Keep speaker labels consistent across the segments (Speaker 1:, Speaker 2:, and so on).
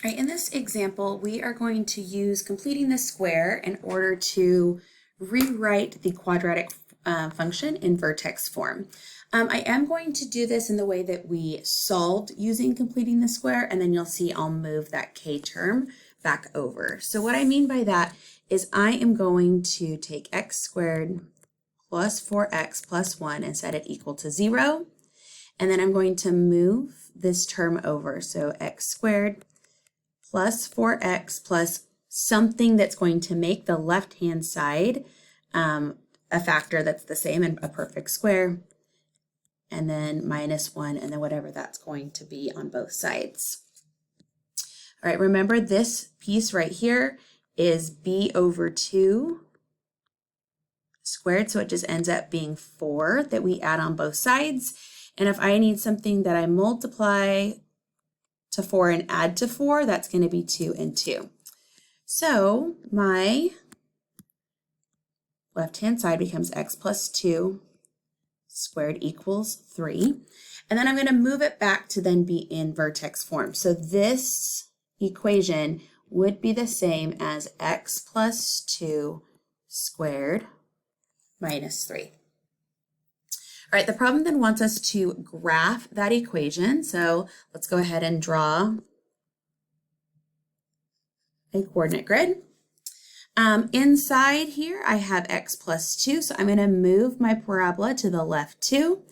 Speaker 1: All right, in this example, we are going to use completing the square in order to rewrite the quadratic function in vertex form. I am going to do this in the way that we solved using completing the square, and then you'll see I'll move that k term back over. So what I mean by that is I am going to take x squared plus 4x plus 1 and set it equal to 0. And then I'm going to move this term over. So x squared plus 4x plus something that's going to make the left-hand side a factor that's the same and a perfect square, and then minus 1, and then whatever that's going to be on both sides. All right, remember this piece right here is b over 2 squared, so it just ends up being 4 that we add on both sides. And if I need something that I multiply to 4 and add to 4, that's going to be 2 and 2. So my left-hand side becomes x plus 2 squared equals 3. And then I'm going to move it back to then be in vertex form. So this equation would be the same as x plus 2 squared minus 3. All right, the problem then wants us to graph that equation. So let's go ahead and draw a coordinate grid. Inside here, I have x plus 2, so I'm going to move my parabola to the left 2,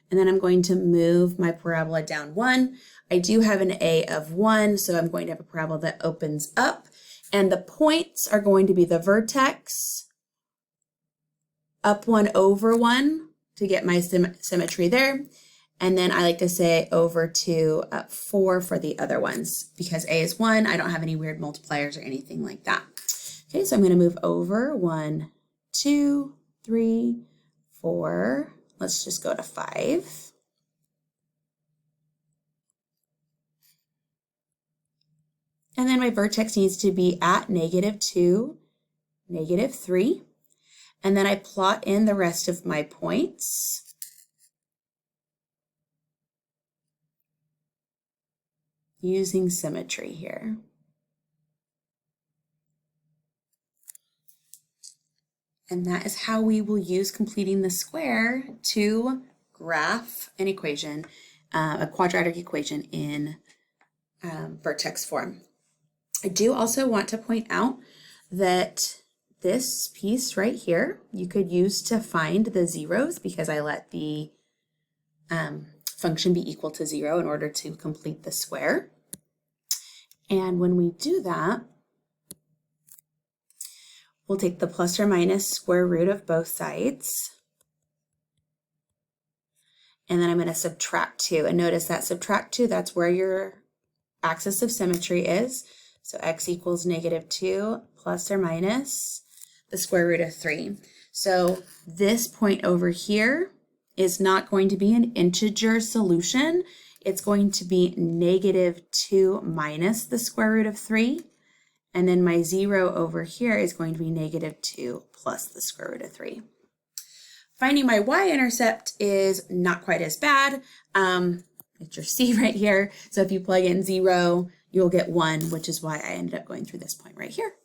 Speaker 1: and then I'm going to move my parabola down 1. I do have an a of 1, so I'm going to have a parabola that opens up, and the points are going to be the vertex, up 1 over 1 to get my symmetry there, and then I like to say over 2, up 4 for the other ones. Because a is 1, I don't have any weird multipliers or anything like that. Okay, so I'm going to move over 1, 2, 3, 4. Let's just go to 5. And then my vertex needs to be at -2, -3. And then I plot in the rest of my points. Using symmetry here. And that is how we will use completing the square to graph an equation, a quadratic equation in vertex form. I do also want to point out that this piece right here, you could use to find the zeros because I let the function be equal to 0 in order to complete the square. And when we do that, we'll take the plus or minus square root of both sides. And then I'm going to subtract 2. And notice that subtract 2, that's where your axis of symmetry is. So x equals -2 plus or minus the square root of 3. So this point over here is not going to be an integer solution. It's going to be -2 minus the square root of 3. And then my 0 over here is going to be -2 plus the square root of 3. Finding my y-intercept is not quite as bad. It's your c right here. So if you plug in 0, you'll get 1, which is why I ended up going through this point right here.